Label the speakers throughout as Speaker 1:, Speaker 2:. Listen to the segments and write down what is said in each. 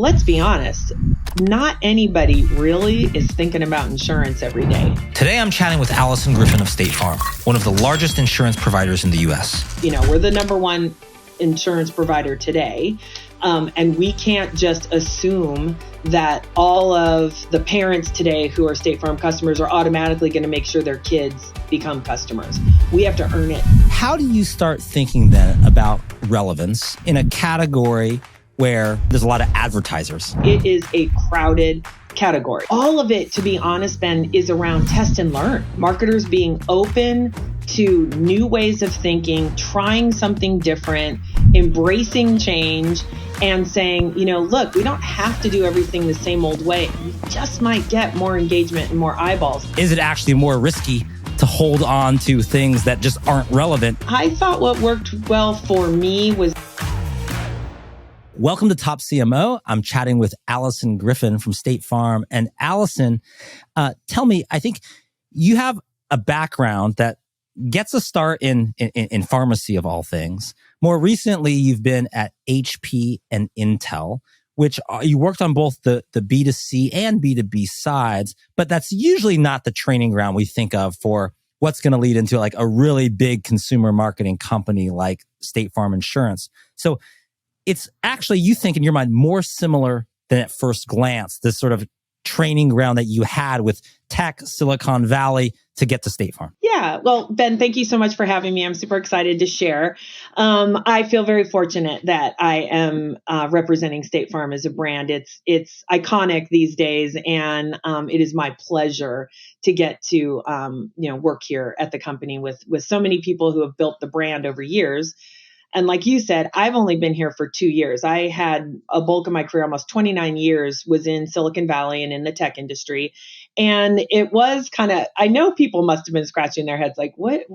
Speaker 1: let's be honest, not anybody really is thinking about insurance every day.
Speaker 2: Today, I'm chatting with Alyson Griffin of State Farm, one of the largest insurance providers in the U.S.
Speaker 1: You know, we're the number one insurance provider today. And we can't just assume that all of the parents today who are State Farm customers are automatically going to make sure their kids become customers. We have to earn it.
Speaker 2: How do you start thinking then about relevance in a category where there's a lot of advertisers?
Speaker 1: It is a crowded category. All of it, to be honest, Ben, is around test and learn. Marketers being open to new ways of thinking, trying something different, embracing change, and saying, you know, look, we don't have to do everything the same old way. We just might get more engagement and more eyeballs.
Speaker 2: Is it actually more risky to hold on to things that just aren't relevant?
Speaker 1: I thought what worked well for me was...
Speaker 2: Welcome to Top CMO. I'm chatting with Alyson Griffin from State Farm. And Alyson, tell me, I think you have a background that gets a start in pharmacy of all things. More recently, you've been at HP and Intel, which you worked on both the B2C and B2B sides, but that's usually not the training ground we think of for what's going to lead into like a really big consumer marketing company like State Farm Insurance. So it's actually, you think in your mind, more similar than at first glance, this sort of training ground that you had with tech, Silicon Valley to get to State Farm.
Speaker 1: Yeah. Well, Ben, thank you so much for having me. I'm super excited to share. I feel very fortunate that I am representing State Farm as a brand. It's iconic these days, and it is my pleasure to get to work here at the company with so many people who have built the brand over years. And like you said, I've only been here for 2 years. I had a bulk of my career, almost 29 years, was in Silicon Valley and in the tech industry. And it was kind of, I know people must have been scratching their heads like, what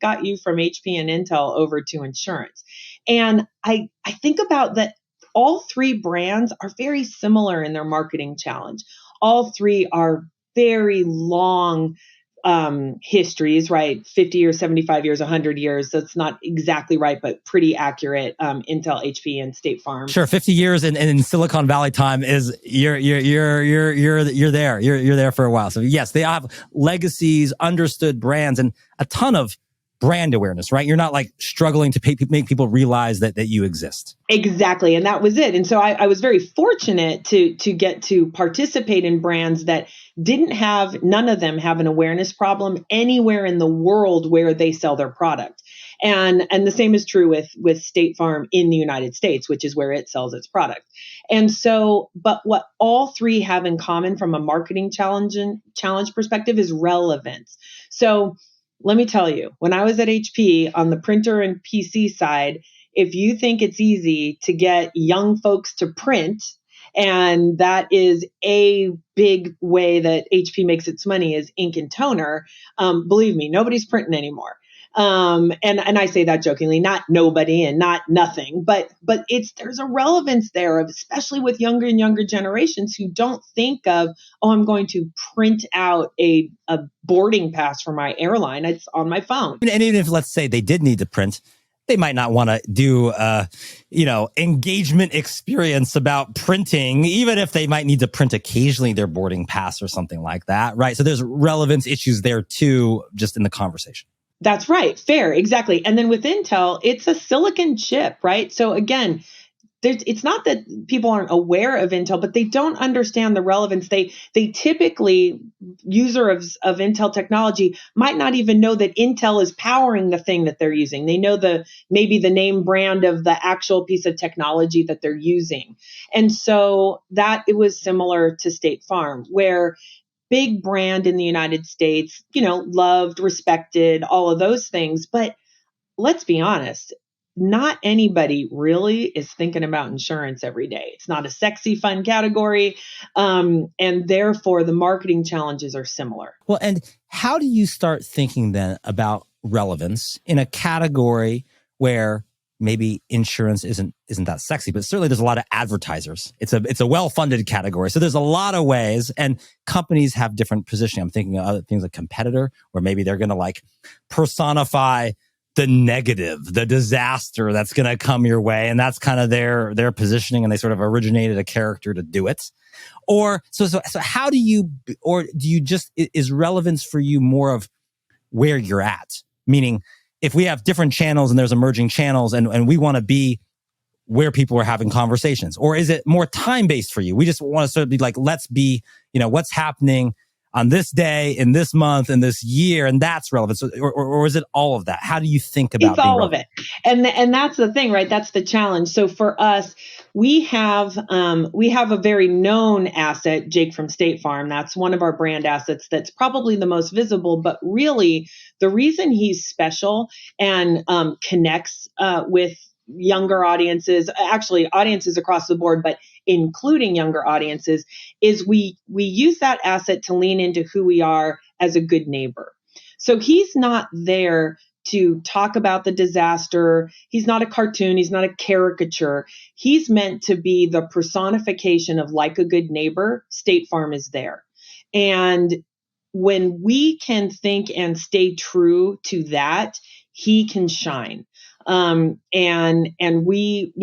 Speaker 1: got you from HP and Intel over to insurance? And I think about that all three brands are very similar in their marketing challenge. All three are very long histories, right? 50 or 75 years, 100 years. That's not exactly right, but pretty accurate. Intel, HP, and State Farm.
Speaker 2: Sure, 50 years in Silicon Valley time is you're there. You're there for a while. So yes, they have legacies, understood brands, and a ton of brand awareness, right? You're not like struggling to make people realize that you exist.
Speaker 1: Exactly. And that was it. And so I was very fortunate to get to participate in brands that none of them have an awareness problem anywhere in the world where they sell their product. And the same is true with State Farm in the United States, which is where it sells its product. And so, but what all three have in common from a marketing challenge perspective is relevance. So let me tell you, when I was at HP on the printer and PC side, if you think it's easy to get young folks to print, and that is a big way that HP makes its money is ink and toner, believe me, nobody's printing anymore. And I say that jokingly, not nobody and not nothing, but there's a relevance there of, especially with younger and younger generations who don't think of, oh, I'm going to print out a boarding pass for my airline. It's on my phone.
Speaker 2: And even if, let's say, they did need to print, they might not want to do, engagement experience about printing, even if they might need to print occasionally their boarding pass or something like that, right? So there's relevance issues there too, just in the conversation.
Speaker 1: That's right. Fair. Exactly. And then with Intel, it's a silicon chip, right? So again, it's not that people aren't aware of Intel, but they don't understand the relevance. They typically, users of Intel technology might not even know that Intel is powering the thing that they're using. They know maybe the name brand of the actual piece of technology that they're using. And so that it was similar to State Farm, where big brand in the United States, loved, respected, all of those things. But let's be honest, not anybody really is thinking about insurance every day. It's not a sexy, fun category. And therefore, the marketing challenges are similar.
Speaker 2: Well, and how do you start thinking then about relevance in a category where maybe insurance isn't that sexy, but certainly there's a lot of advertisers. It's a well-funded category. So there's a lot of ways, and companies have different positioning. I'm thinking of other things like competitor, where maybe they're going to like personify the negative, the disaster that's going to come your way. And that's kind of their positioning, and they sort of originated a character to do it. Or so how do you, or do you just, is relevance for you more of where you're at? Meaning, if we have different channels and there's emerging channels and we want to be where people are having conversations, or is it more time-based for you? We just want to sort of be like, let's be, what's happening on this day, in this month, in this year, and that's relevant. So, or is it all of that? How do you think about
Speaker 1: it's all relevant? Of it? And that's the thing, right? That's the challenge. So for us, we have a very known asset, Jake from State Farm. That's one of our brand assets that's probably the most visible, but really the reason he's special and connects with younger audiences, actually audiences across the board, but including younger audiences, is we use that asset to lean into who we are as a good neighbor. So he's not there to talk about the disaster. He's not a cartoon. He's not a caricature. He's meant to be the personification of like a good neighbor. State Farm is there. And when we can think and stay true to that, he can shine. And we,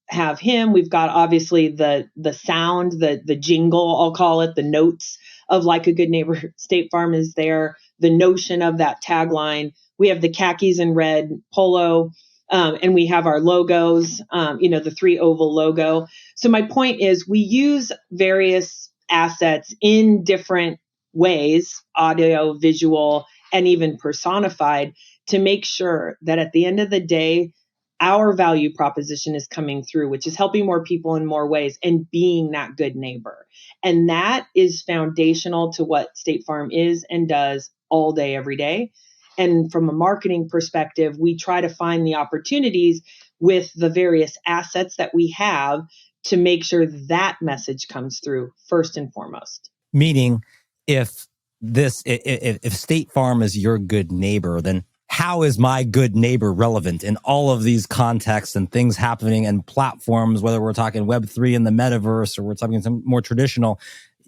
Speaker 1: have him. We've got obviously the sound, the jingle, I'll call it, the notes of like a good neighbor. State Farm is there. The notion of that tagline. We have the khakis and red polo, and we have our logos, the 3 oval logo. So my point is, we use various assets in different ways, audio, visual, and even personified, to make sure that at the end of the day, our value proposition is coming through, which is helping more people in more ways and being that good neighbor. And that is foundational to what State Farm is and does all day, every day. And from a marketing perspective, we try to find the opportunities with the various assets that we have to make sure that message comes through first and foremost.
Speaker 2: Meaning, if State Farm is your good neighbor, then how is my good neighbor relevant in all of these contexts and things happening and platforms, whether we're talking Web3 and the Metaverse or we're talking some more traditional?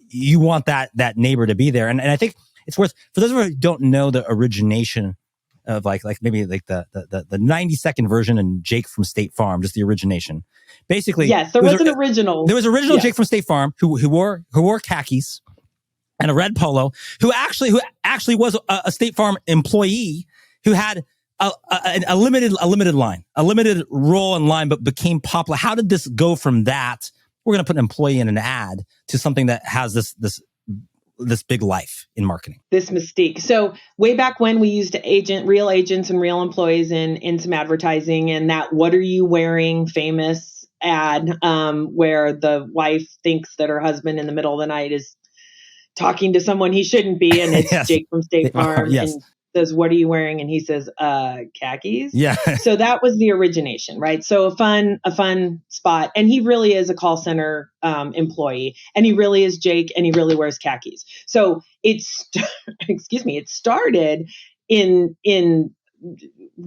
Speaker 2: You want that neighbor to be there. And I think it's worth, for those of you who don't know the origination of like maybe like the 90-second version and Jake from State Farm, just the origination. Basically,
Speaker 1: yes, there was an original.
Speaker 2: There was original Jake from State Farm who wore khakis and a red polo, who actually was a State Farm employee who had a limited line, a limited role in line, but became popular. How did this go from that, we're going to put an employee in an ad, to something that has this big life in marketing? This
Speaker 1: mystique. So way back when, we used real agents and real employees in some advertising, and that "what are you wearing" famous ad, where the wife thinks that her husband in the middle of the night is talking to someone he shouldn't be, and it's
Speaker 2: yes.
Speaker 1: Jake from State Farm.
Speaker 2: Yes.
Speaker 1: And says, "What are you wearing?" And he says, khakis.
Speaker 2: Yeah.
Speaker 1: So that was the origination, right? So a fun spot. And he really is a call center employee, and he really is Jake, and he really wears khakis. So it started in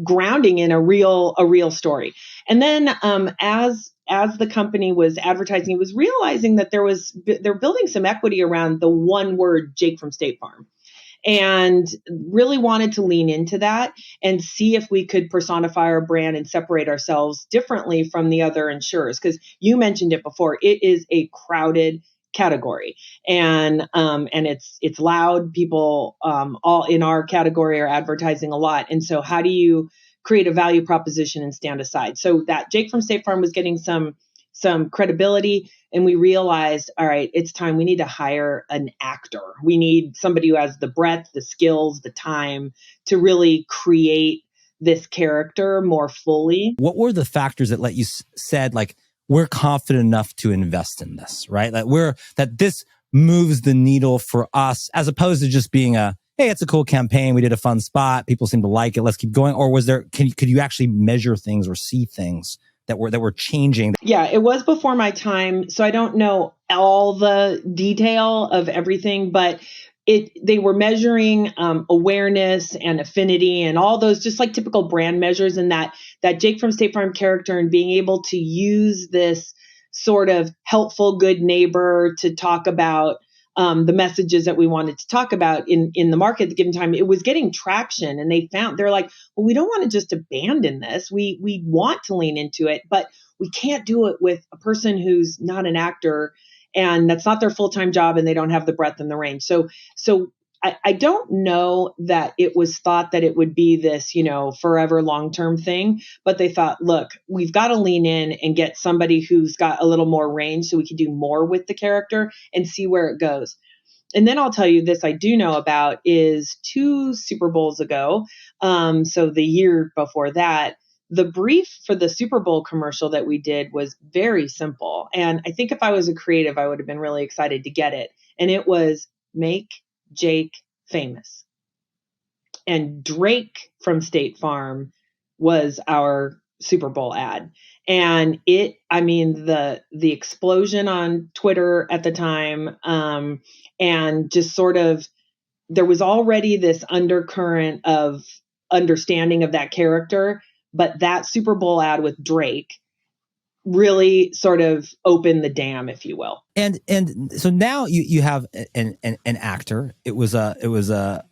Speaker 1: grounding in a real story. And then as the company was advertising, it was realizing that they're building some equity around the one word Jake from State Farm. And really wanted to lean into that and see if we could personify our brand and separate ourselves differently from the other insurers. Because you mentioned it before, it is a crowded category, and it's loud. People all in our category are advertising a lot, and so how do you create a value proposition and stand aside? So that Jake from State Farm was getting some credibility, and we realized, all right, it's time. We need to hire an actor. We need somebody who has the breadth, the skills, the time to really create this character more fully.
Speaker 2: What were the factors that let you said, like, we're confident enough to invest in this, right? That this moves the needle for us, as opposed to just being hey, it's a cool campaign. We did a fun spot. People seem to like it. Let's keep going. Or could you actually measure things or see things that were changing?
Speaker 1: Yeah, it was before my time, so I don't know all the detail of everything, but they were measuring awareness and affinity and all those just like typical brand measures, and that Jake from State Farm character, and being able to use this sort of helpful good neighbor to talk about the messages that we wanted to talk about in the market at the given time. It was getting traction, and they're like, well, we don't want to just abandon this. We want to lean into it, but we can't do it with a person who's not an actor, and that's not their full-time job, and they don't have the breadth and the range. So I don't know that it was thought that it would be this, forever long-term thing, but they thought, look, we've got to lean in and get somebody who's got a little more range so we can do more with the character and see where it goes. And then I'll tell you this I do know about is 2 Super Bowls ago. So the year before that, the brief for the Super Bowl commercial that we did was very simple. And I think if I was a creative, I would have been really excited to get it. And it was make Jake famous. And Drake from State Farm was our Super Bowl ad. And the explosion on Twitter at the time, and just sort of, there was already this undercurrent of understanding of that character, but that Super Bowl ad with Drake really sort of opened the dam, if you will.
Speaker 2: And so now you have an actor. It was a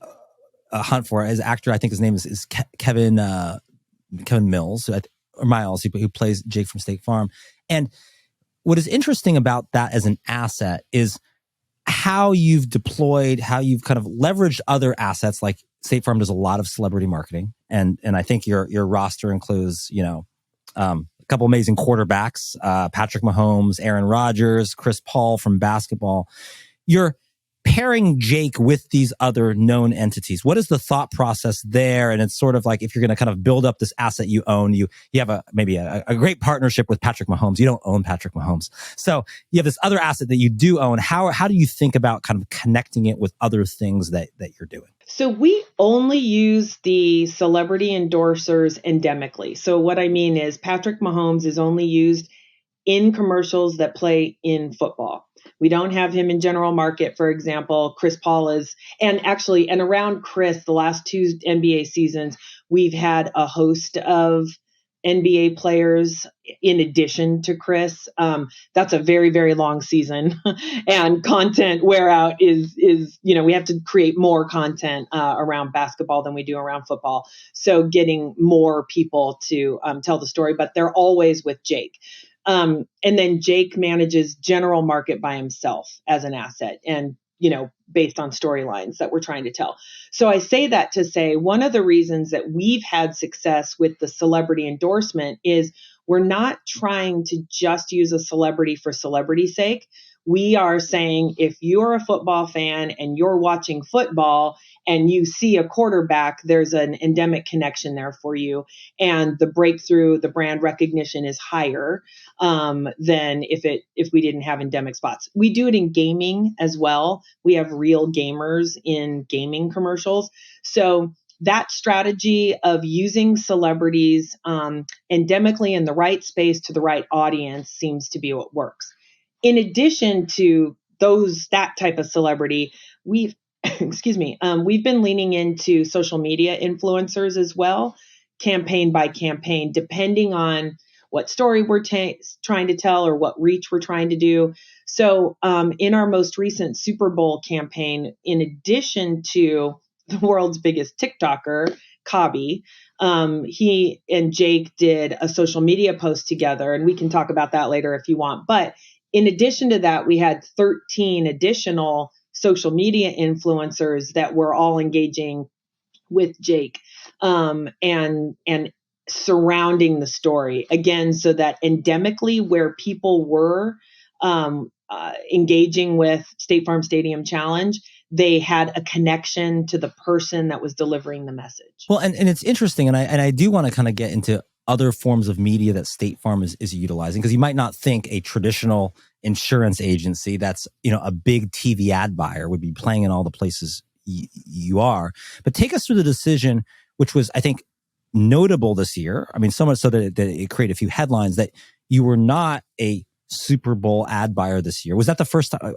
Speaker 2: hunt for his actor. I think his name is Kevin Mills or Miles, who plays Jake from State Farm. And what is interesting about that as an asset is how you've deployed, how you've kind of leveraged other assets. Like State Farm does a lot of celebrity marketing, and I think your roster includes a couple amazing quarterbacks, Patrick Mahomes, Aaron Rodgers, Chris Paul from basketball. You're pairing Jake with these other known entities. What is the thought process there? And it's sort of like, if you're going to kind of build up this asset you own, you have maybe a great partnership with Patrick Mahomes. You don't own Patrick Mahomes. So you have this other asset that you do own. How do you think about kind of connecting it with other things that you're doing?
Speaker 1: So we only use the celebrity endorsers endemically. So what I mean is Patrick Mahomes is only used in commercials that play in football. We don't have him in general market, for example. Chris Paul is, and around Chris, the last 2 NBA seasons, we've had a host of NBA players in addition to Chris. That's a very, very long season, and content wear out is we have to create more content around basketball than we do around football. So getting more people to tell the story, but they're always with Jake. And then Jake manages general market by himself as an asset, and based on storylines that we're trying to tell. So I say that to say one of the reasons that we've had success with the celebrity endorsement is we're not trying to just use a celebrity for celebrity's sake. We are saying, if you're a football fan and you're watching football and you see a quarterback, there's an endemic connection there for you. And the breakthrough, the brand recognition is higher than if we didn't have endemic spots. We do it in gaming as well. We have real gamers in gaming commercials. So that strategy of using celebrities endemically in the right space to the right audience seems to be what works. In addition to that type of celebrity, we've been leaning into social media influencers as well, campaign by campaign, depending on what story we're trying to tell or what reach we're trying to do. So in our most recent Super Bowl campaign, in addition to the world's biggest TikToker, Kabi, he and Jake did a social media post together, and we can talk about that later if you want. But in addition to that, we had 13 additional social media influencers that were all engaging with Jake and surrounding the story, again, so that endemically where people were engaging with State Farm Stadium Challenge, they had a connection to the person that was delivering the message.
Speaker 2: Well, and it's interesting, and I do want to kind of get into other forms of media that State Farm is utilizing, because you might not think a traditional insurance agency that's a big TV ad buyer would be playing in all the places you are. But take us through the decision, which was, I think, notable this year. I mean, so much so that it created a few headlines, that you were not a Super Bowl ad buyer this year. Was that the first time?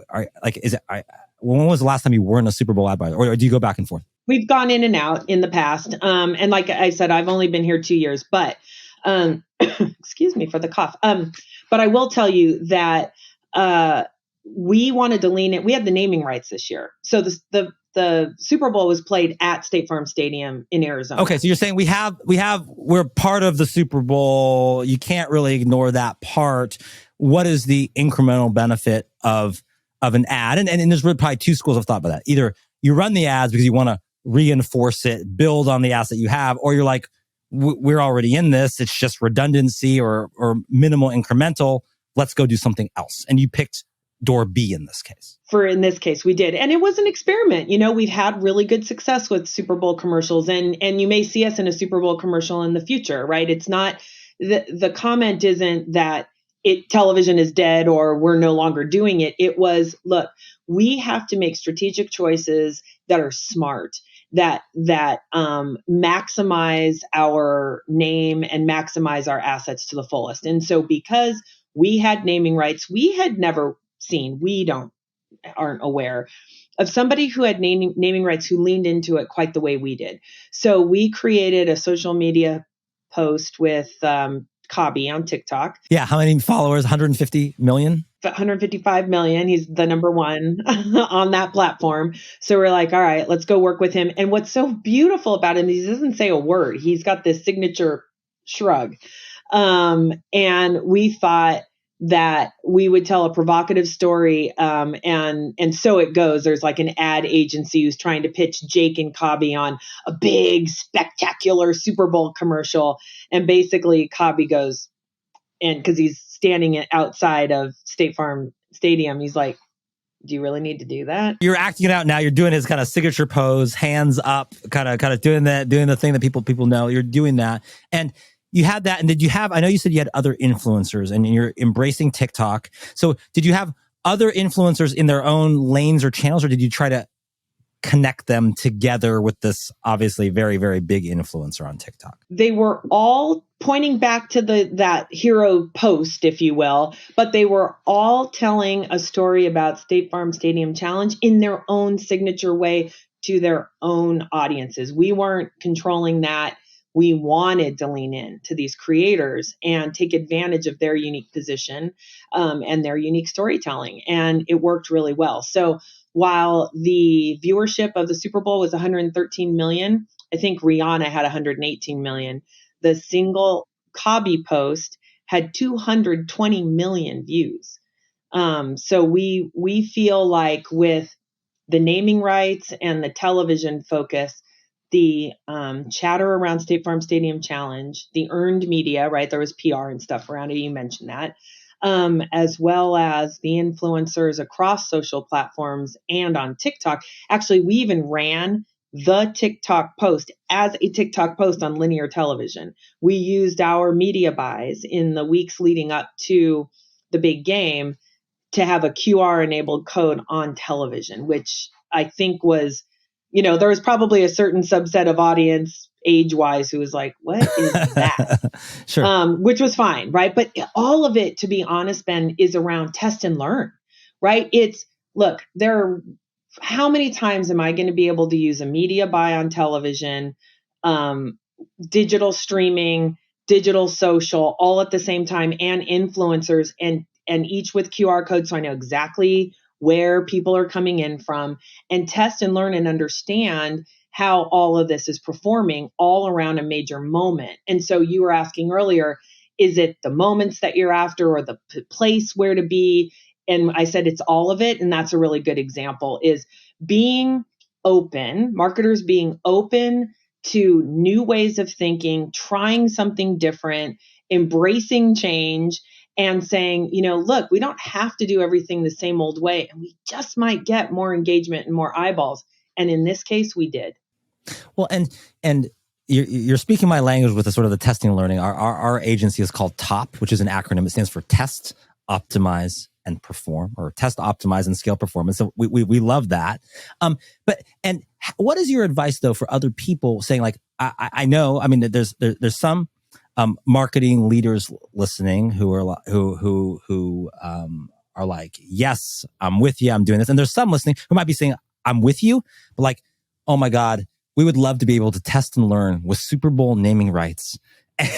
Speaker 2: When was the last time you weren't a Super Bowl ad buyer, or do you go back and forth?
Speaker 1: We've gone in and out in the past. And like I said, I've only been here 2 years, but excuse me for the cough. But I will tell you that we wanted to lean in. We had the naming rights this year. So the Super Bowl was played at State Farm Stadium in Arizona.
Speaker 2: Okay, so you're saying we're part of the Super Bowl. You can't really ignore that part. What is the incremental benefit of an ad? And there's really probably two schools of thought about that. Either you run the ads because you want to reinforce it, build on the asset you have, or you're like, we're already in this. It's just redundancy or minimal incremental. Let's go do something else. And you picked door B in this case.
Speaker 1: In this case, we did. And it was an experiment. We've had really good success with Super Bowl commercials, and you may see us in a Super Bowl commercial in the future, right? It's not, the comment isn't that television is dead or we're no longer doing it. It was, look, we have to make strategic choices that are smart, that maximize our name and maximize our assets to the fullest. And so because we had naming rights, we had never seen, aren't aware of somebody who had naming rights who leaned into it quite the way we did. So we created a social media post with Kabi on TikTok.
Speaker 2: Yeah, how many followers? 150 million?
Speaker 1: 155 million. He's the number one on that platform. So we're like, all right, let's go work with him. And what's so beautiful about him, he doesn't say a word. He's got this signature shrug. And we thought that we would tell a provocative story. And so it goes. There's like an ad agency who's trying to pitch Jake and Kabi on a big, spectacular Super Bowl commercial. And basically Kabi goes, and because he's standing outside of State Farm Stadium, he's like, do you really need to do that?
Speaker 2: You're acting it out now. You're doing his kind of signature pose, hands up, kind of doing the thing that people know. You're doing that. And you had that. And did you have, I know you said you had other influencers and you're embracing TikTok. So did you have other influencers in their own lanes or channels, or did you try to connect them together with this obviously very, very big influencer on TikTok?
Speaker 1: They were all pointing back to that hero post, if you will, but they were all telling a story about State Farm Stadium Challenge in their own signature way to their own audiences. We weren't controlling that. We wanted to lean in to these creators and take advantage of their unique position and their unique storytelling. And it worked really well. So while the viewership of the Super Bowl was 113 million, I think Rihanna had 118 million. The single Kabi post had 220 million views. So we feel like with the naming rights and the television focus, the chatter around State Farm Stadium Challenge, the earned media, right? There was PR and stuff around it. You mentioned that. As well as the influencers across social platforms and on TikTok. Actually, we even ran the TikTok post as a TikTok post on linear television. We used our media buys in the weeks leading up to the big game to have a QR enabled code on television, which I think was, there was probably a certain subset of audience age-wise who was like, what is that?
Speaker 2: Sure.
Speaker 1: Which was fine, right? But all of it, to be honest, Ben, is around test and learn, right? Look, how many times am I going to be able to use a media buy on television, digital streaming, digital social, all at the same time, and influencers, and each with QR codes, so I know exactly where people are coming in from, and test and learn and understand how all of this is performing all around a major moment. And so you were asking earlier, is it the moments that you're after or the place where to be? And I said, it's all of it. And that's a really good example, is being open, marketers being open to new ways of thinking, trying something different, embracing change, and saying, look, we don't have to do everything the same old way, and we just might get more engagement and more eyeballs. And in this case, we did.
Speaker 2: Well, and you're speaking my language with the sort of the testing and learning. Our agency is called TOP, which is an acronym. It stands for Test, Optimize, and Perform, or Test, Optimize, and Scale Performance. So we love that. But what is your advice though for other people saying, like, I know, I mean, there's some marketing leaders listening who are like, yes, I'm with you, I'm doing this. And there's some listening who might be saying, I'm with you, but like, oh my God, we would love to be able to test and learn with Super Bowl naming rights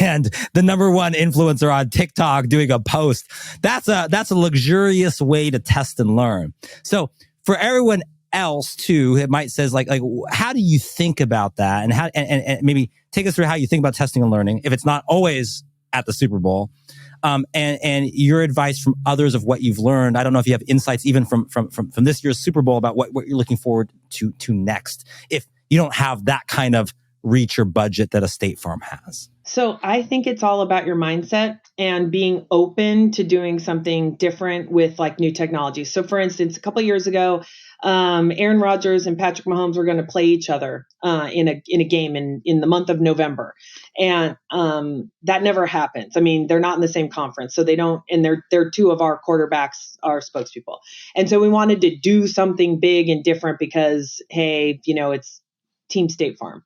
Speaker 2: and the number one influencer on TikTok doing a post. That's a luxurious way to test and learn. So for everyone else too, it might says like how do you think about that, and how and maybe take us through how you think about testing and learning if it's not always at the Super Bowl, and your advice from others of what you've learned. I don't know if you have insights even from this year's Super Bowl about what you're looking forward to next, if you don't have that kind of reach or budget that a State Farm has.
Speaker 1: So I think it's all about your mindset and being open to doing something different with like new technology. So for instance, a couple of years ago, Aaron Rodgers and Patrick Mahomes were going to play each other in a game in the month of November, and that never happens. I mean, they're not in the same conference, so they don't. And they're two of our quarterbacks, our spokespeople, and so we wanted to do something big and different because hey, it's Team State Farm.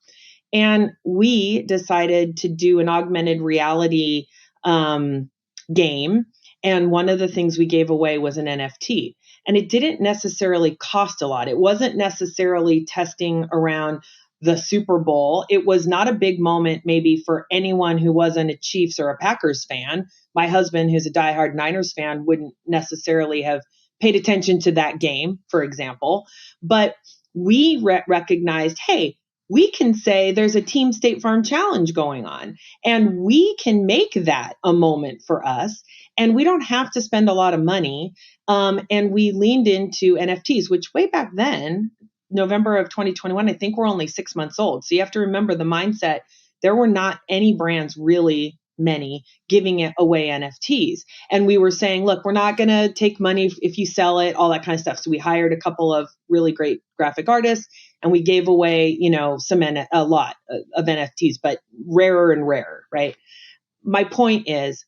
Speaker 1: And we decided to do an augmented reality game. And one of the things we gave away was an NFT. And it didn't necessarily cost a lot. It wasn't necessarily testing around the Super Bowl. It was not a big moment maybe for anyone who wasn't a Chiefs or a Packers fan. My husband, who's a diehard Niners fan, wouldn't necessarily have paid attention to that game, for example. But we recognized, hey, we can say there's a Team State Farm challenge going on, and we can make that a moment for us, and we don't have to spend a lot of money. And we leaned into NFTs, which way back then, November of 2021, I think we're only 6 months old. So you have to remember the mindset. There were not any brands, really many, giving it away NFTs. And we were saying, look, we're not going to take money if you sell it, all that kind of stuff. So we hired a couple of really great graphic artists, and we gave away, a lot of NFTs, but rarer and rarer, right? My point is,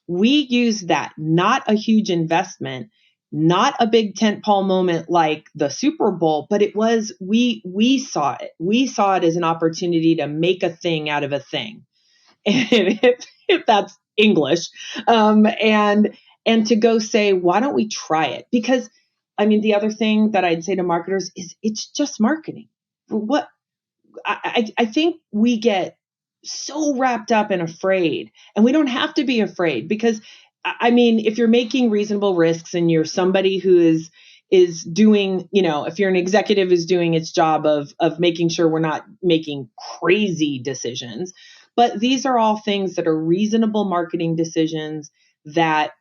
Speaker 1: we used that, not a huge investment, not a big tentpole moment like the Super Bowl, but it was, we saw it. We saw it as an opportunity to make a thing out of a thing. And if that's English, and to go say, why don't we try it? Because the other thing that I'd say to marketers is it's just marketing. What I think we get so wrapped up and afraid, and we don't have to be afraid, because if you're making reasonable risks and you're somebody who is doing, if you're an executive who's doing its job of making sure we're not making crazy decisions, but these are all things that are reasonable marketing decisions that,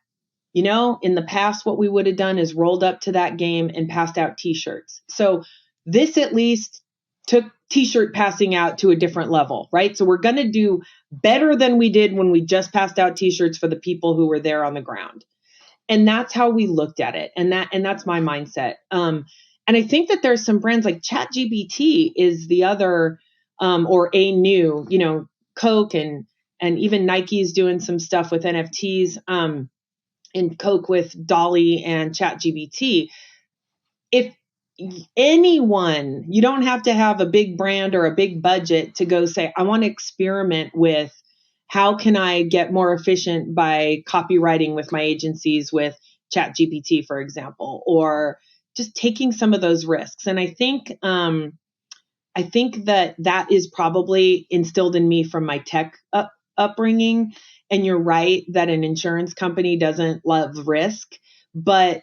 Speaker 1: in the past, what we would have done is rolled up to that game and passed out t-shirts. So this at least took t-shirt passing out to a different level, right? So we're going to do better than we did when we just passed out t-shirts for the people who were there on the ground. And that's how we looked at it. And that's my mindset. And I think that there's some brands like ChatGPT is the other, or a new, Coke and even Nike's doing some stuff with NFTs, and Coke with Dolly and ChatGPT. If anyone, you don't have to have a big brand or a big budget to go say, I want to experiment with how can I get more efficient by copywriting with my agencies with ChatGPT, for example, or just taking some of those risks. And I think that is probably instilled in me from my tech upbringing. And you're right that an insurance company doesn't love risk, but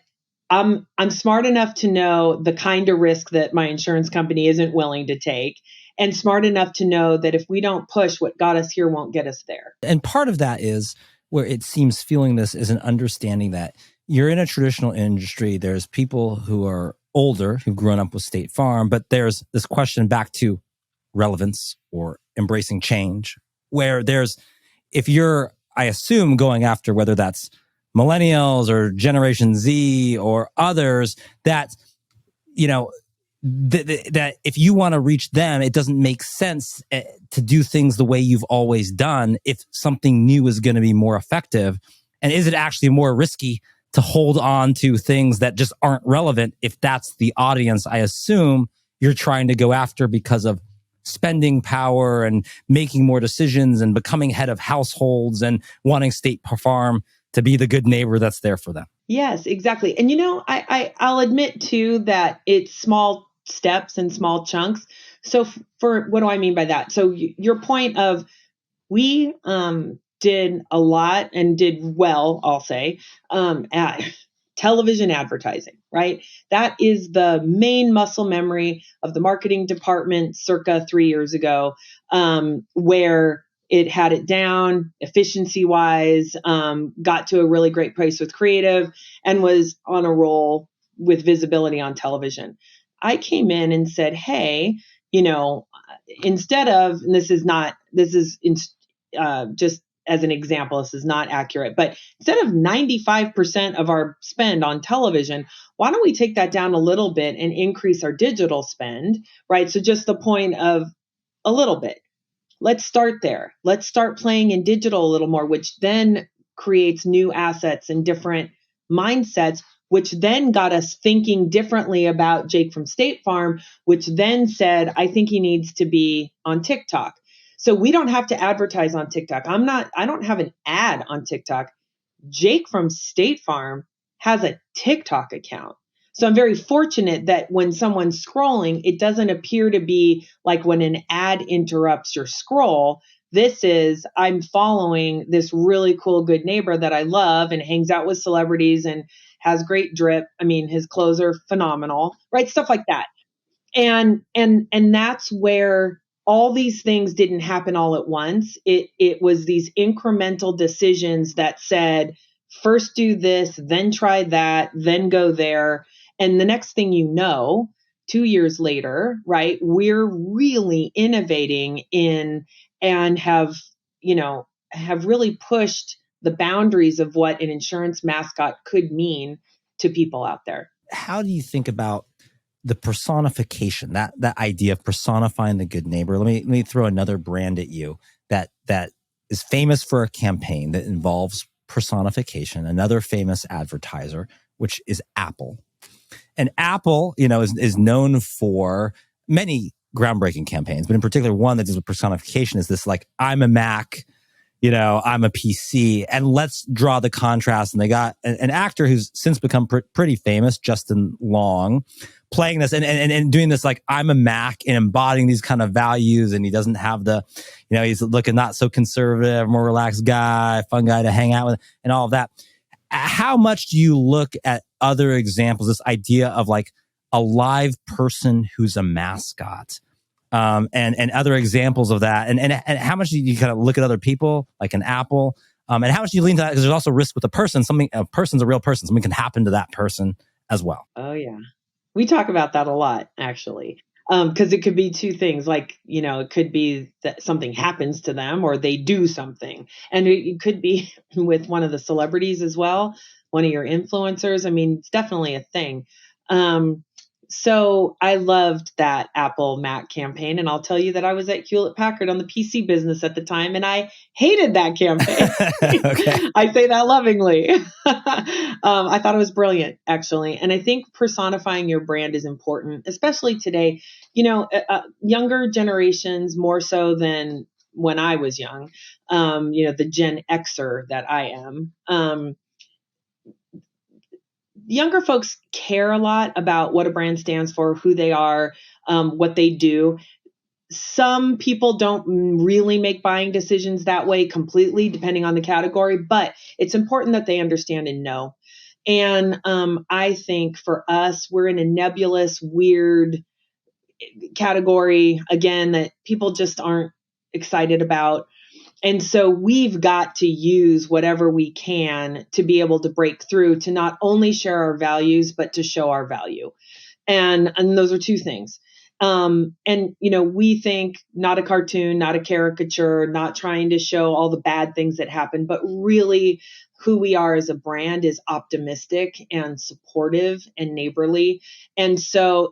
Speaker 1: I'm smart enough to know the kind of risk that my insurance company isn't willing to take, and smart enough to know that if we don't push, what got us here won't get us there.
Speaker 2: And part of that is where it seems feeling this is an understanding that you're in a traditional industry. There's people who are older, who've grown up with State Farm, but there's this question back to relevance or embracing change, where if you're, I assume, going after whether that's millennials or Generation Z or others, that, that if you want to reach them, it doesn't make sense to do things the way you've always done if something new is going to be more effective. And is it actually more risky to hold on to things that just aren't relevant if that's the audience I assume you're trying to go after because of spending power and making more decisions and becoming head of households and wanting State Farm to be the good neighbor that's there for them?
Speaker 1: Yes, exactly. And I'll admit too that it's small steps and small chunks. So for what do I mean by that? So your point of we did a lot and did well, I'll say, at television advertising, right? That is the main muscle memory of the marketing department circa 3 years ago, where it had it down efficiency wise, got to a really great place with creative, and was on a roll with visibility on television. I came in and said, hey, instead of, and this is just as an example, this is not accurate, but instead of 95% of our spend on television, why don't we take that down a little bit and increase our digital spend, right? So just the point of a little bit. Let's start there. Let's start playing in digital a little more, which then creates new assets and different mindsets, which then got us thinking differently about Jake from State Farm, which then said, I think he needs to be on TikTok. So we don't have to advertise on TikTok. I don't have an ad on TikTok. Jake from State Farm has a TikTok account. So I'm very fortunate that when someone's scrolling, it doesn't appear to be like when an ad interrupts your scroll. This is, I'm following this really cool, good neighbor that I love and hangs out with celebrities and has great drip. I mean, his clothes are phenomenal, right? Stuff like that. And that's where all these things didn't happen all at once. It was these incremental decisions that said, first do this, then try that, then go there. And the next thing you know, 2 years later, right, we're really innovating in and have really pushed the boundaries of what an insurance mascot could mean to people out there.
Speaker 2: How do you think about the personification, that idea of personifying the good neighbor? Let me throw another brand at you that is famous for a campaign that involves personification. Another famous advertiser, which is Apple. And Apple, is known for many groundbreaking campaigns, but in particular, one that does with personification is this, like, I'm a Mac, I'm a PC, and let's draw the contrast. And they got an actor who's since become pretty famous, Justin Long, playing this and doing this, like, I'm a Mac, and embodying these kind of values. And he doesn't have he's looking not so conservative, more relaxed guy, fun guy to hang out with, and all of that. How much do you look at other examples, this idea of like a live person who's a mascot? And other examples of that, and how much do you kind of look at other people, like an Apple, and how much do you lean to that? Because there's also risk with a person. A person's a real person. Something can happen to that person as well.
Speaker 1: Oh yeah, we talk about that a lot, actually, because it could be two things. Like, it could be that something happens to them or they do something, and it could be with one of the celebrities as well, one of your influencers. I mean, it's definitely a thing. So I loved that Apple Mac campaign. And I'll tell you that I was at Hewlett Packard on the PC business at the time, and I hated that campaign.
Speaker 2: Okay.
Speaker 1: I say that lovingly. I thought it was brilliant, actually. And I think personifying your brand is important, especially today. Younger generations, more so than when I was young, the Gen Xer that I am. Younger folks care a lot about what a brand stands for, who they are, what they do. Some people don't really make buying decisions that way completely, depending on the category, but it's important that they understand and know. And I think for us, we're in a nebulous, weird category, again, that people just aren't excited about. And so we've got to use whatever we can to be able to break through, to not only share our values, but to show our value. And those are two things. We think not a cartoon, not a caricature, not trying to show all the bad things that happen, but really who we are as a brand is optimistic and supportive and neighborly. And so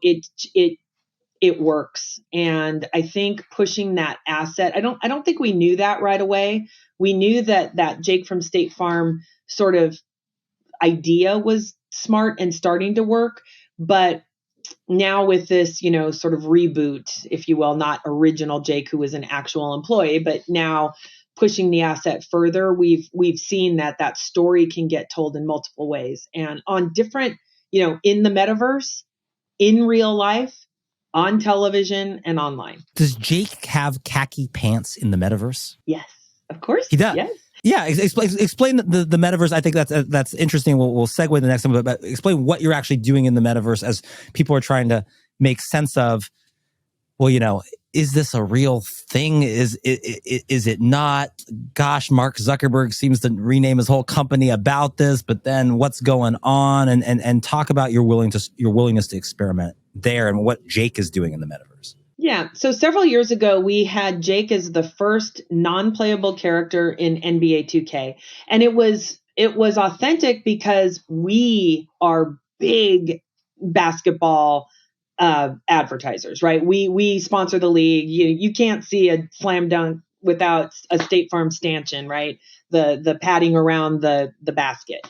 Speaker 1: it works. And I think pushing that asset, I don't think we knew that right away. We knew that Jake from State Farm sort of idea was smart and starting to work. But now with this, sort of reboot, if you will, not original Jake, who was an actual employee, but now pushing the asset further, we've seen that story can get told in multiple ways and on different, in the metaverse, in real life, on television and online.
Speaker 2: Does Jake have khaki pants in the metaverse?
Speaker 1: Yes. Of course.
Speaker 2: He does.
Speaker 1: Yes.
Speaker 2: Yeah, explain the metaverse. I think that's interesting. We'll segue to the next one, but explain what you're actually doing in the metaverse as people are trying to make sense of. Well, is this a real thing? Is it not? Gosh, Mark Zuckerberg seems to rename his whole company about this, but then what's going on? And talk about your willingness to experiment there and what Jake is doing in the metaverse.
Speaker 1: Yeah. So several years ago, we had Jake as the first non-playable character in NBA 2K. And it was authentic because we are big basketball advertisers, right? We sponsor the league. You can't see a slam dunk without a State Farm stanchion, right? The padding around the basket.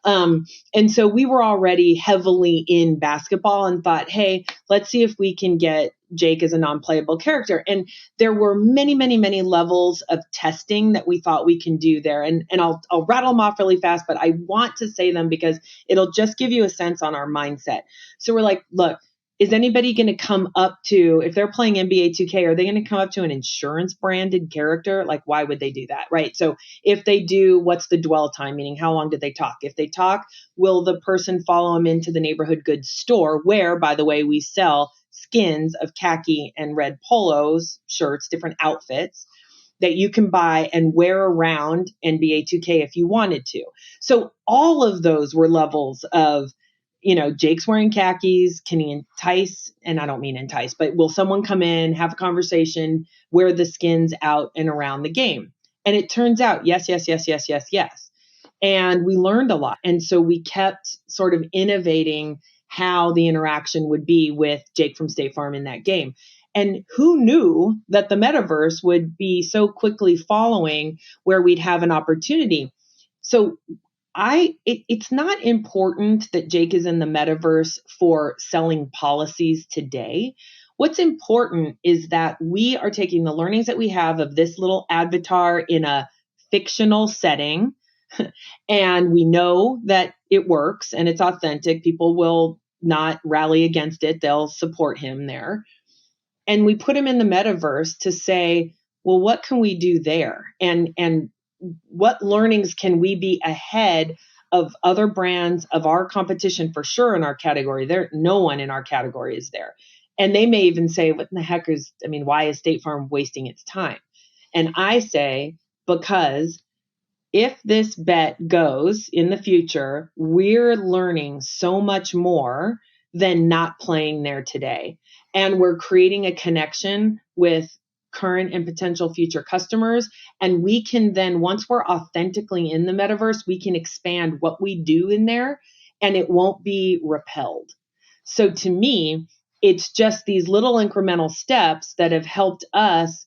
Speaker 1: And so we were already heavily in basketball and thought, hey, let's see if we can get Jake as a non-playable character. And there were many, many, many levels of testing that we thought we can do there. And I'll rattle them off really fast, but I want to say them because it'll just give you a sense on our mindset. So we're like, look, is anybody going to come up to, if they're playing NBA 2K, are they going to come up to an insurance branded character? Like, why would they do that? Right. So if they do, what's the dwell time? Meaning, how long did they talk? If they talk, will the person follow them into the neighborhood goods store where, by the way, we sell skins of khaki and red polos, shirts, different outfits that you can buy and wear around NBA 2K if you wanted to. So all of those were levels of, Jake's wearing khakis. Can he entice? And I don't mean entice, but will someone come in, have a conversation, wear the skins out and around the game? And it turns out, yes, yes, yes, yes, yes, yes. And we learned a lot. And so we kept sort of innovating how the interaction would be with Jake from State Farm in that game. And who knew that the metaverse would be so quickly following where we'd have an opportunity? So it's not important that Jake is in the metaverse for selling policies today. What's important is that we are taking the learnings that we have of this little avatar in a fictional setting, and we know that it works and it's authentic. People will not rally against it. They'll support him there. And we put him in the metaverse to say, well, what can we do there? And what learnings can we be ahead of other brands of our competition for sure in our category? No one in our category is there. And they may even say, what in the heck why is State Farm wasting its time? And I say, because if this bet goes in the future, we're learning so much more than not playing there today. And we're creating a connection with current and potential future customers. And we can then, once we're authentically in the metaverse, we can expand what we do in there and it won't be repelled. So to me, it's just these little incremental steps that have helped us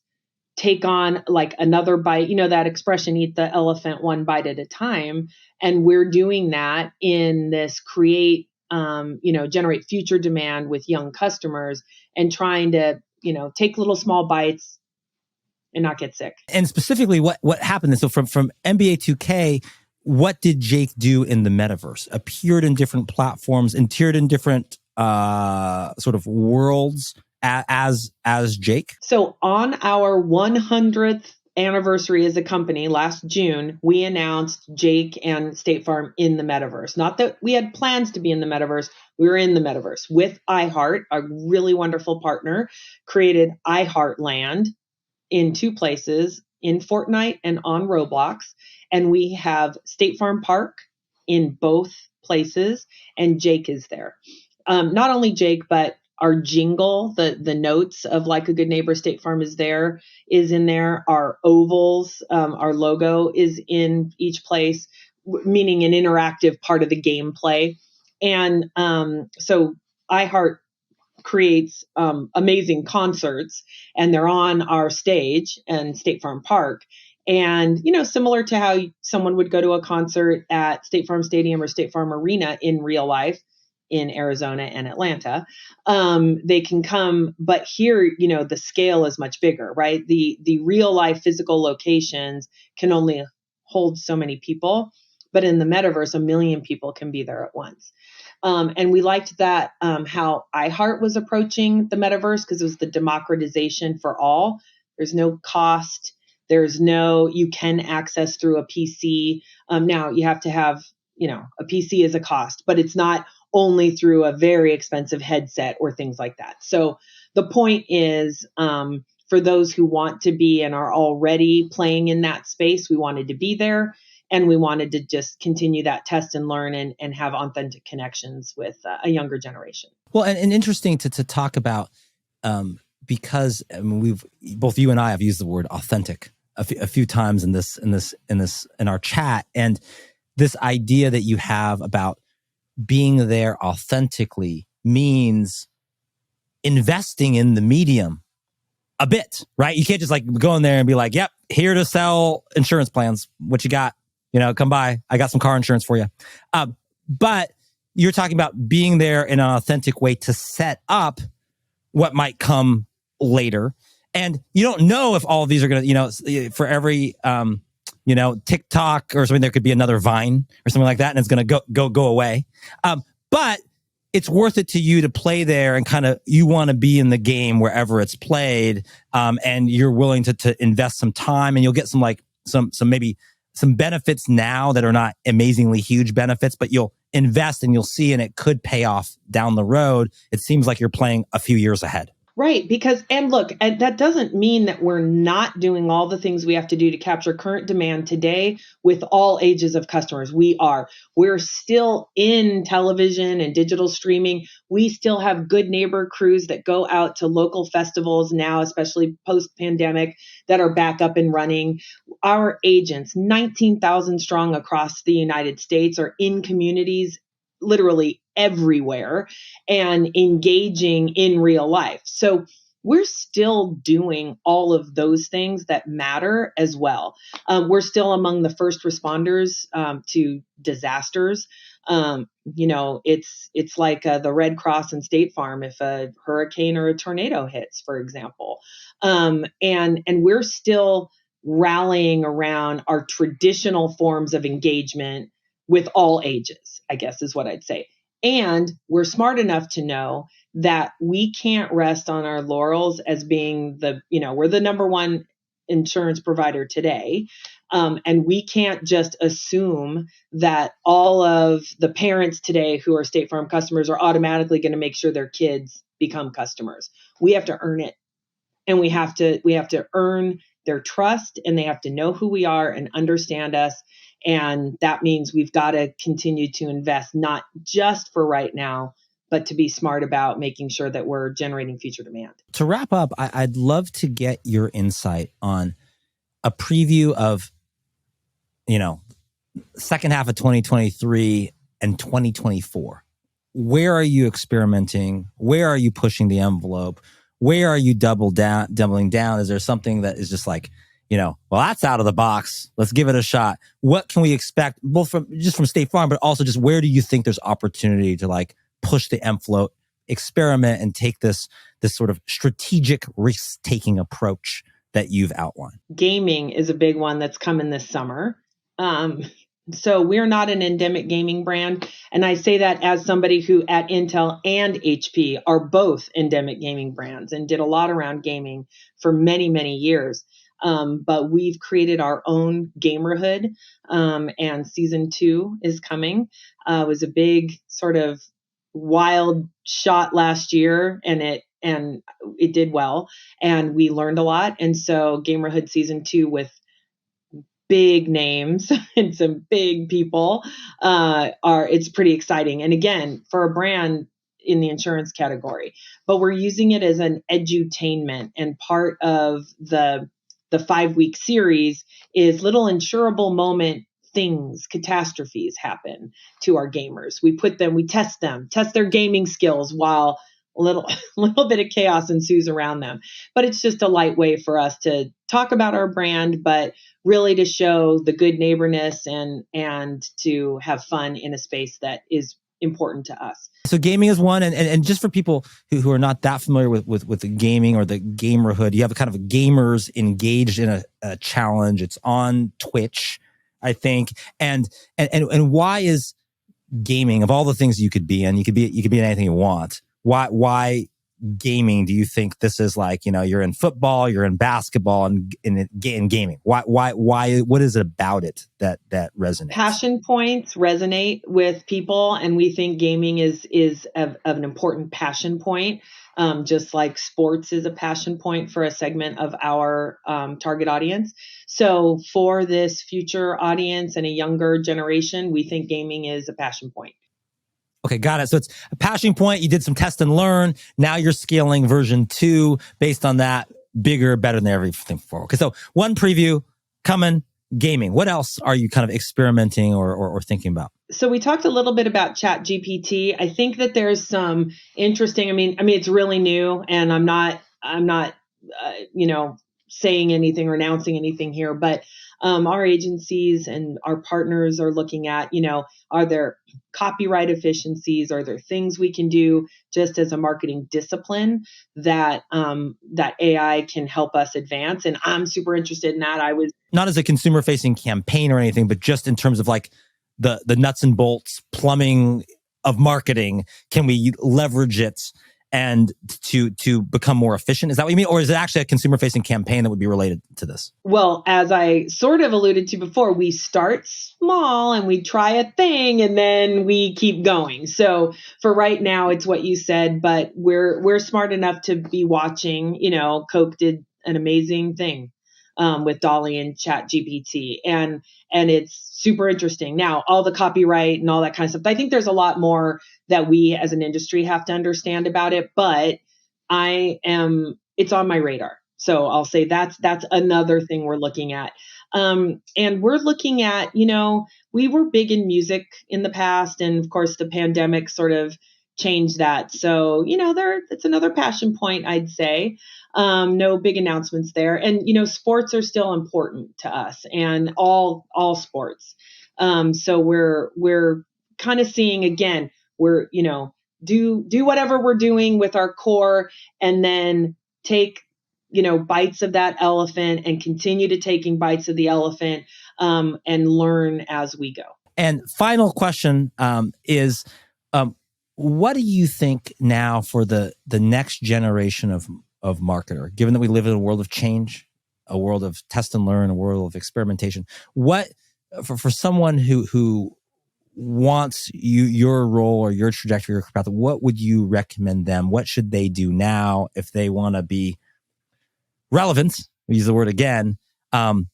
Speaker 1: take on like another bite, that expression, eat the elephant one bite at a time. And we're doing that in this generate future demand with young customers and trying to, take little small bites and not get sick.
Speaker 2: And specifically what happened? So from NBA 2K, what did Jake do in the metaverse? Appeared in different platforms, appeared in different sort of worlds as Jake?
Speaker 1: So on our 100th anniversary as a company last June, we announced Jake and State Farm in the metaverse. Not that we had plans to be in the metaverse. We were in the metaverse with iHeart, a really wonderful partner, created iHeartland in two places, in Fortnite and on Roblox. And we have State Farm Park in both places, and Jake is there. Not only Jake, but our jingle, the notes of Like a Good Neighbor, State Farm is in there. Our ovals, our logo is in each place, meaning an interactive part of the gameplay. And so iHeart creates amazing concerts, and they're on our stage and State Farm Park. And, similar to how someone would go to a concert at State Farm Stadium or State Farm Arena in real life, in Arizona and Atlanta, they can come, but here, the scale is much bigger, right? The real life physical locations can only hold so many people, but in the metaverse, 1 million people can be there at once. And we liked that, how iHeart was approaching the metaverse, because it was the democratization for all. There's no cost. You can access through a PC. Now you have to have, a PC is a cost, but it's not only through a very expensive headset or things like that. So the point is, for those who want to be and are already playing in that space, we wanted to be there, and we wanted to just continue that test and learn and have authentic connections with a younger generation.
Speaker 2: Well, and interesting to talk about, because we've both you and I have used the word authentic a few times in our chat, and this idea that you have about being there authentically means investing in the medium a bit, right? You can't just like go in there and be like, yep, here to sell insurance plans. What you got? Come by. I got some car insurance for you. But you're talking about being there in an authentic way to set up what might come later. And you don't know if all of these are going to, for every, TikTok or something, there could be another Vine or something like that, and it's going to go away. But it's worth it to you to play there, and kind of you want to be in the game wherever it's played, and you're willing to invest some time, and you'll get some benefits now that are not amazingly huge benefits, but you'll invest and you'll see, and it could pay off down the road. It seems like you're playing a few years ahead.
Speaker 1: Right. And that doesn't mean that we're not doing all the things we have to do to capture current demand today with all ages of customers. We're still in television and digital streaming. We still have good neighbor crews that go out to local festivals now, especially post-pandemic, that are back up and running. Our agents, 19,000 strong across the United States, are in communities literally everywhere and engaging in real life. So we're still doing all of those things that matter as well. We're still among the first responders to disasters. It's like the Red Cross and State Farm if a hurricane or a tornado hits, for example. And we're still rallying around our traditional forms of engagement with all ages, I guess is what I'd say. And we're smart enough to know that we can't rest on our laurels as being we're the number one insurance provider today. And we can't just assume that all of the parents today who are State Farm customers are automatically going to make sure their kids become customers. We have to earn it. And we have to earn their trust, and they have to know who we are and understand us. And that means we've got to continue to invest, not just for right now, but to be smart about making sure that we're generating future demand.
Speaker 2: To wrap up, I'd love to get your insight on a preview of, second half of 2023 and 2024. Where are you experimenting? Where are you pushing the envelope? Where are you doubling down? Is there something that is just like, well, that's out of the box. Let's give it a shot. What can we expect both from State Farm, but also just where do you think there's opportunity to like push the envelope, experiment, and take this sort of strategic risk-taking approach that you've outlined?
Speaker 1: Gaming is a big one that's coming this summer. So we're not an endemic gaming brand. And I say that as somebody who at Intel and HP are both endemic gaming brands and did a lot around gaming for many, many years. But we've created our own gamerhood, and season 2 is coming. It was a big sort of wild shot last year, and it did well, and we learned a lot. And so Gamerhood season 2 with big names and some big people it's pretty exciting. And again, for a brand in the insurance category, but we're using it as an edutainment, and part of the 5-week series is little insurable moment things, catastrophes happen to our gamers. We test their gaming skills while a little bit of chaos ensues around them. But it's just a light way for us to talk about our brand, but really to show the good neighborness and to have fun in a space that is important to us.
Speaker 2: So gaming is one, and just for people who are not that familiar with the gaming or the gamerhood, you have a kind of gamers engaged in a challenge. It's on Twitch, I think. And why is gaming, of all the things you could be in, you could be in anything you want. Why gaming do you think this is like? You're in football, you're in basketball, and in gaming. Why? What is it about it that resonates?
Speaker 1: Passion points resonate with people, and we think gaming is of an important passion point. Just like sports is a passion point for a segment of our target audience. So for this future audience and a younger generation, we think gaming is a passion point.
Speaker 2: Okay, got it. So it's a passion point. You did some test and learn. Now you're scaling version 2 based on that, bigger, better than everything before. Okay, so one preview coming, gaming. What else are you kind of experimenting or thinking about?
Speaker 1: So we talked a little bit about Chat GPT. I think that there's some interesting. I mean, it's really new, and I'm not, saying anything or announcing anything here, but our agencies and our partners are looking at, are there copyright efficiencies? Are there things we can do just as a marketing discipline that that AI can help us advance? And I'm super interested in that. I was
Speaker 2: not as a consumer facing campaign or anything, but just in terms of like the nuts and bolts plumbing of marketing. Can we leverage it and to become more efficient? Is that what you mean? Or is it actually a consumer facing campaign that would be related to this?
Speaker 1: Well, as I sort of alluded to before, we start small and we try a thing and then we keep going. So for right now, it's what you said, but we're smart enough to be watching. Coke did an amazing thing with Dolly and Chat GPT, and it's super interesting. Now, all the copyright and all that kind of stuff, I think there's a lot more that we as an industry have to understand about it, but it's on my radar. So I'll say that's another thing we're looking at. And we're looking at, we were big in music in the past, and of course the pandemic sort of changed that. So, it's another passion point, I'd say. No big announcements there. And, sports are still important to us, and all sports. So we're kind of seeing, again, we're, do whatever we're doing with our core, and then take, bites of that elephant and continue to taking bites of the elephant, and learn as we go.
Speaker 2: And final question is, what do you think now for the next generation of marketer, given that we live in a world of change, a world of test and learn, a world of experimentation? What for someone who wants your role or your trajectory or path, what would you recommend them? What should they do now if they want to be relevant? We use the word again, 10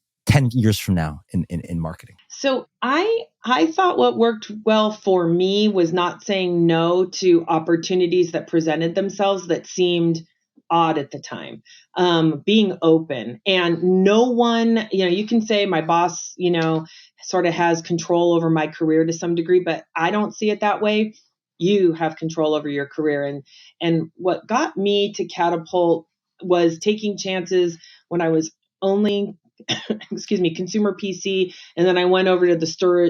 Speaker 2: years from now in marketing.
Speaker 1: So I thought what worked well for me was not saying no to opportunities that presented themselves that seemed odd at the time. Being open, and no one, you can say my boss, sort of has control over my career to some degree, but I don't see it that way. You have control over your career. And what got me to catapult was taking chances when I was only consumer PC. And then I went over to the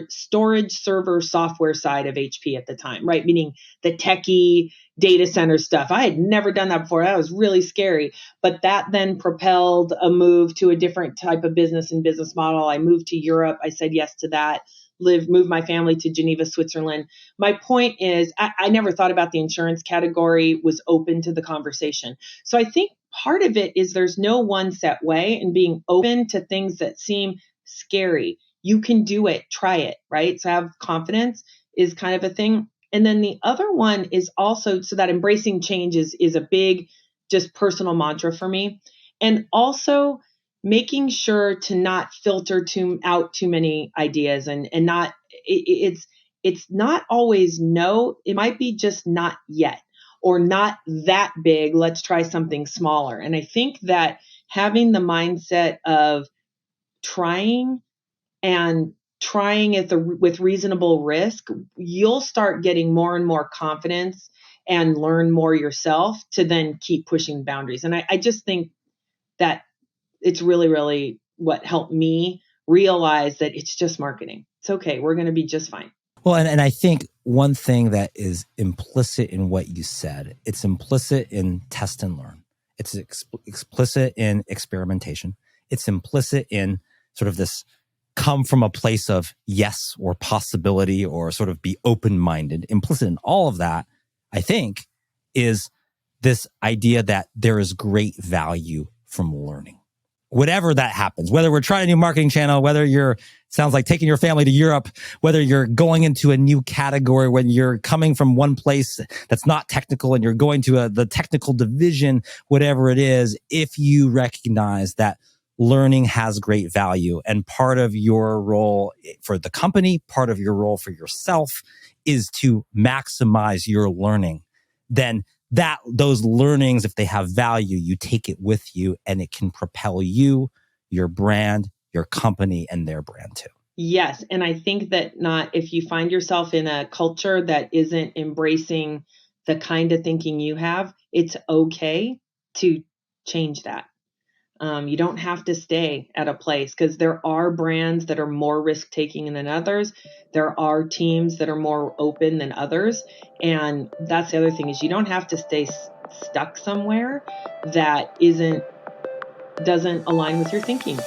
Speaker 1: storage server software side of HP at the time, right? Meaning the techie data center stuff. I had never done that before. That was really scary. But that then propelled a move to a different type of business and business model. I moved to Europe. I said yes to that. Moved my family to Geneva, Switzerland. My point is, I never thought about the insurance category, was open to the conversation. So I think part of it is there's no one set way, and being open to things that seem scary. You can do it, try it, right? So have confidence is kind of a thing. And then the other one is also, so that embracing change is a big, just personal mantra for me. And also making sure to not filter out too many ideas, and not, it's not always no, it might be just not yet, or not that big. Let's try something smaller. And I think that having the mindset of trying it with reasonable risk, you'll start getting more and more confidence and learn more yourself to then keep pushing boundaries. And I just think that it's really, really what helped me realize that it's just marketing. It's okay. We're going to be just fine.
Speaker 2: Well, and I think one thing that is implicit in what you said, it's implicit in test and learn. It's explicit in experimentation. It's implicit in sort of this come from a place of yes or possibility, or sort of be open-minded. Implicit in all of that, I think, is this idea that there is great value from learning. Whatever that happens, whether we're trying a new marketing channel, whether you're, sounds like taking your family to Europe, whether you're going into a new category, when you're coming from one place that's not technical and you're going to the technical division, whatever it is, if you recognize that learning has great value and part of your role for the company, part of your role for yourself is to maximize your learning, then those learnings, if they have value, you take it with you and it can propel you, your brand, your company, and their brand too.
Speaker 1: Yes. And I think that if you find yourself in a culture that isn't embracing the kind of thinking you have, it's okay to change that. You don't have to stay at a place because there are brands that are more risk-taking than others. There are teams that are more open than others. And that's the other thing is you don't have to stay stuck somewhere that doesn't align with your thinking.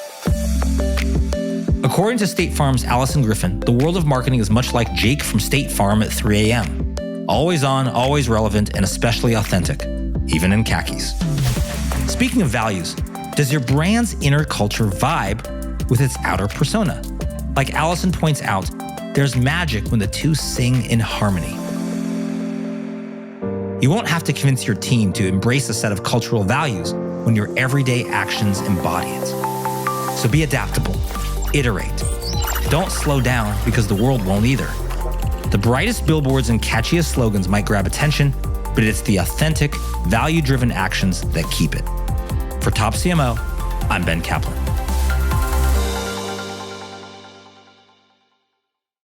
Speaker 2: According to State Farm's Alyson Griffin, the world of marketing is much like Jake from State Farm at 3 a.m. Always on, always relevant, and especially authentic, even in khakis. Speaking of values, does your brand's inner culture vibe with its outer persona? Like Alyson points out, there's magic when the two sing in harmony. You won't have to convince your team to embrace a set of cultural values when your everyday actions embody it. So be adaptable, iterate. Don't slow down because the world won't either. The brightest billboards and catchiest slogans might grab attention, but it's the authentic, value-driven actions that keep it. For Top CMO, I'm Ben Kaplan.